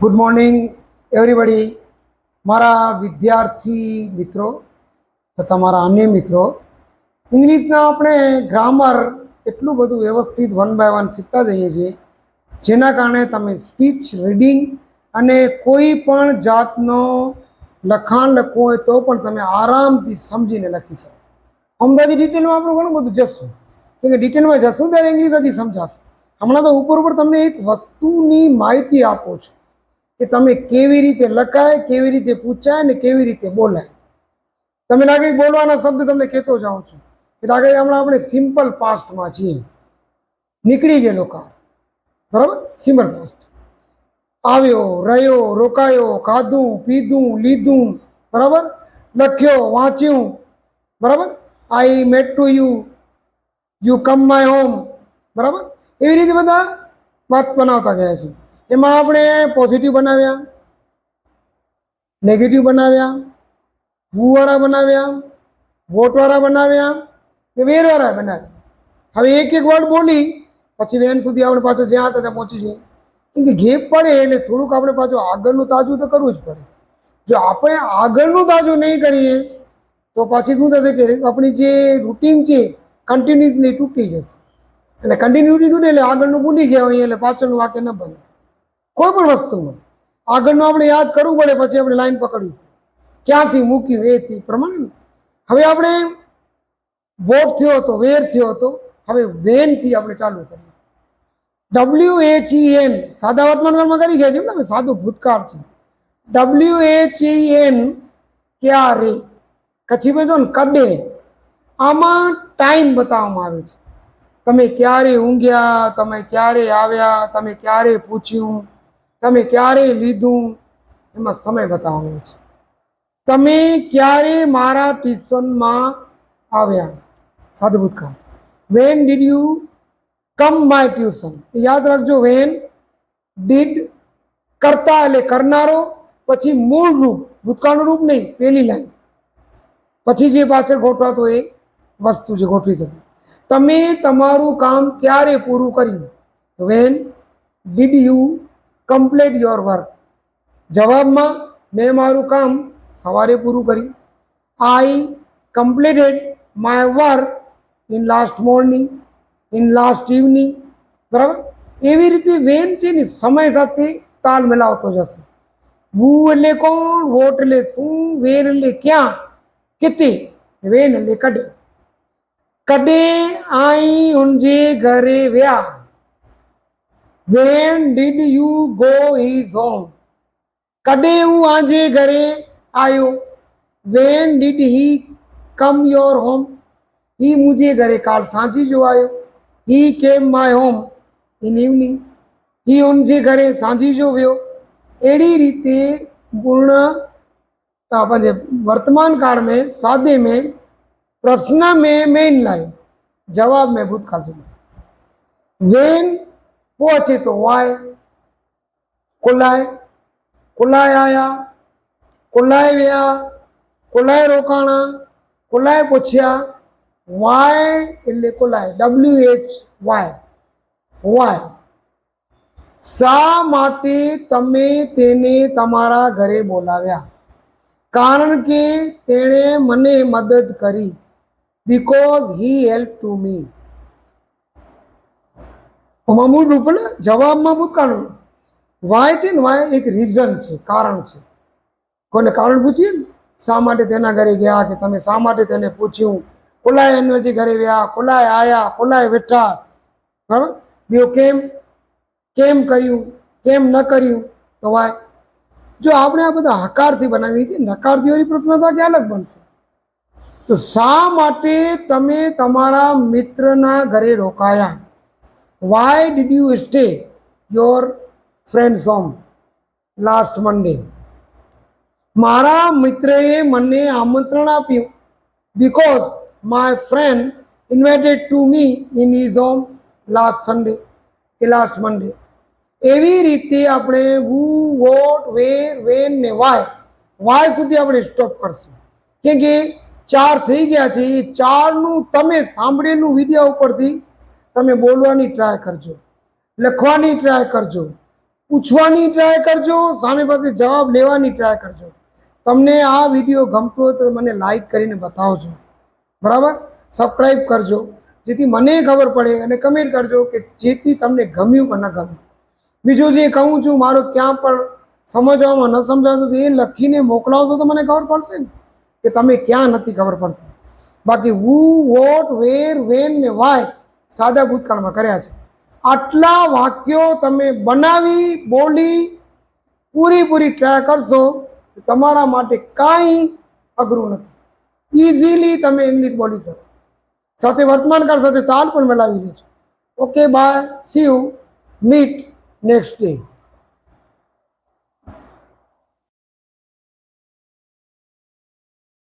Good morning everybody. મારા વિદ્યાર્થી મિત્રો તથા મારા અન્ય મિત્રો, ઇંગ્લિશના આપણે ગ્રામર એટલું બધું વ્યવસ્થિત વન બાય વન શીખતા જઈએ છીએ, જેના કારણે તમે સ્પીચ, રીડિંગ અને કોઈ પણ જાતનો લખાણ લખવું હોય તો પણ તમે આરામથી સમજીને લખી શકો. અમદાવાદ ડિટેલમાં આપણું ઘણું બધું જશું, કેમ કે ડિટેલમાં જશું ત્યારે ઇંગ્લિશ હજી સમજાશે. હમણાં તો ઉપર ઉપર તમને એક વસ્તુની માહિતી આપો છો કે તમે કેવી રીતે લખાય, કેવી રીતે પૂછાય ને કેવી રીતે બોલાય. તમે લાગે બોલવાના શબ્દ તમને કહેતો જાઉં છું કે લાગે હમણાં આપણે સિમ્પલ પાસ્ટમાં છીએ, નીકળી ગયેલો કાળ, બરાબર. સિમ્પલ પાસ્ટ, આવ્યો, રહ્યો, રોકાયો, ખાધું, પીધું, લીધું, બરાબર, લખ્યો, વાંચ્યું, બરાબર. I met to you, you come my home, બરાબર. એવી રીતે બધા વાત બનાવતા ગયા છે. એમાં આપણે પોઝિટિવ બનાવ્યા, નેગેટિવ બનાવ્યા, હુવાળા બનાવ્યા, વોટવાળા બનાવ્યા ને વેરવાળા બનાવ્યા. હવે એક એક વર્ડ બોલી પછી વેન સુધી આપણે પાછળ જ્યાં હતા ત્યાં પહોંચી જઈએ. કેમ કે ગેપ પડે એટલે થોડુંક આપણે પાછું આગળનું તાજું તો કરવું જ પડે. જો આપણે આગળનું તાજું નહીં કરીએ તો પછી શું થશે કે આપણી જે રૂટીન છે કન્ટિન્યુઅસલી તૂટી જશે. એટલે કન્ટિન્યુટી તૂટે એટલે આગળનું ભૂલી ગયા હોય એટલે પાછળનું વાક્ય ન બને. કોઈ પણ વસ્તુમાં આગળનું આપણે યાદ કરવું પડે, પછી આપણે લાઈન પકડવી પડે, ક્યાંથી મૂક્યું એથી પ્રમાણે. હવે આપણે વોટ થયો હતો, વેર થયો હતો, હવે વેનથી આપણે ચાલુ કરીએ. WHEN સાદા વર્તમાનકાળમાં કરી ગયા છે ને, સાદું ભૂતકાળ છે. WHEN ક્યારે, કચ્છી ભાઈ જો ને કડે, આમાં ટાઈમ બતાવવામાં આવે છે. તમે ક્યારે ઊંઘ્યા, તમે ક્યારે આવ્યા, તમે ક્યારે પૂછ્યું, તમે ક્યારે લીધું, એમાં સમય બતાવવાનો છે. તમે ક્યારે મારા ટ્યુશનમાં આવ્યા, સાદું ભૂતકાળ. When did you come my tuition, યાદ રાખજો. વેન ડીડ કરતા એટલે કરનારો, પછી મૂળ રૂપ, ભૂતકાળનું રૂપ નહીં, પહેલી લાઈન, પછી જે પાછળ ગોઠવાતો એ વસ્તુ જે ગોઠવી શકે. તમે તમારું કામ ક્યારે પૂરું કર્યું, when did you complete your work. જવાબમાં મેં મારું કામ સવારે પૂરું કર્યું. I completed my work in last morning, in last evening, બરાબર. એવી રીતે વેન છે ને સમય સાથે તાલ મિલાવતો જશે. વુ એટલે કોણ, વોટ એટલે શું, વેર એટલે ક્યાં, કેતે, વેન એટલે કડે. કડે આઈ ઉનજે ઘરે વ્યા. When did you go his home. કડે હું આજે ઘરે આવ્યો. When did he come your home. He મુझे ઘરે કાલ સાંજે જો આવ્યો. He came my home in evening. He ઉનજે ઘરે સાંજે જો વ્યો. એડી રીતે पूर्ण वर्तमान काल में सादे में, प्रश्न में मेन लाइन, जवाब में भूतकाल से लाइन. वेन पहुंचे तो वाय, कुलाय, कुलाय आया, कुलाय व्या, कुलाय रोकाणा, कुलाय पूछया. वाय એટલે कुलाय, WHY, वाय. શા માટે તમે તેને તમારા ઘરે બોલાવ્યા? કારણ કે તેણે મને મદદ કરી. Because he help to me. મૂળ રૂપ ને જવાબમાં ભૂતકાળનું રૂપ. વાય છે ને, વાય એક રીઝન છે, કારણ છે. કોઈને કારણ પૂછીએ ને, શા માટે તેના ઘરે ગયા, કે તમે શા માટે તેને પૂછ્યું. કોલાય એનર્જી ઘરે ગયા, કોલાય આયા, કોલાય બેઠા, બરાબર. બીજો કેમ, કેમ કર્યું, કેમ ન કર્યું, તો વાય. જો આપણે આ બધા હકારથી બનાવીએ છીએ, નકારથી વાળી પ્રશ્ન હતા કે અલગ બનશે. તો શા માટે તમે તમારા મિત્રના ઘરે રોકાયા? Why did you stay your friends home last Monday. મારા મિત્રએ મને આમંત્રણ આપ્યું. Because my friend invited to me in his home last Sunday, કે લાસ્ટ મંડે. એવી રીતે આપણે વુ, વોટ, વેર, વેન ને વાય, વાય સુધી આપણે સ્ટોપ કરશું. કેમ કે 4 થઈ ગયા છે. એ 4નું તમે સાંભળેલું વિડીયો ઉપરથી તમે બોલવાની ટ્રાય કરજો, લખવાની ટ્રાય કરજો. પૂછવાની ટ્રાય કરજો, સામે પાસે જવાબ લેવાની ટ્રાય કરજો. તમને આ વિડીયો ગમતો હોય તો મને લાઈક કરીને બતાવજો, બરાબર. સબસ્ક્રાઈબ કરજો જેથી મને ખબર પડે, અને કમેન્ટ કરજો કે જેથી તમને ગમ્યું કે ન ગમ્યું. બીજું જે કહું છું, મારું ક્યાં પણ સમજવામાં ન સમજાતું એ લખીને મોકલાવશો તો મને ખબર પડશે ને કે તમે ક્યાં નથી ખબર પડતી. બાકી હુ, વોટ, વેર, વેન ને વાય સાદા ભૂતકાળમાં કર્યા છે. આટલા વાક્યો તમે બનાવી બોલી પૂરી ટ્રાય કરશો તો તમારા માટે કાંઈ અઘરું નથી. ઇઝીલી તમે ઇંગ્લિશ બોલી શકો. સાથે વર્તમાનકાળ સાથે તાલ પણ મિલાવી લેજો. Okay, bye, see you, meet next day.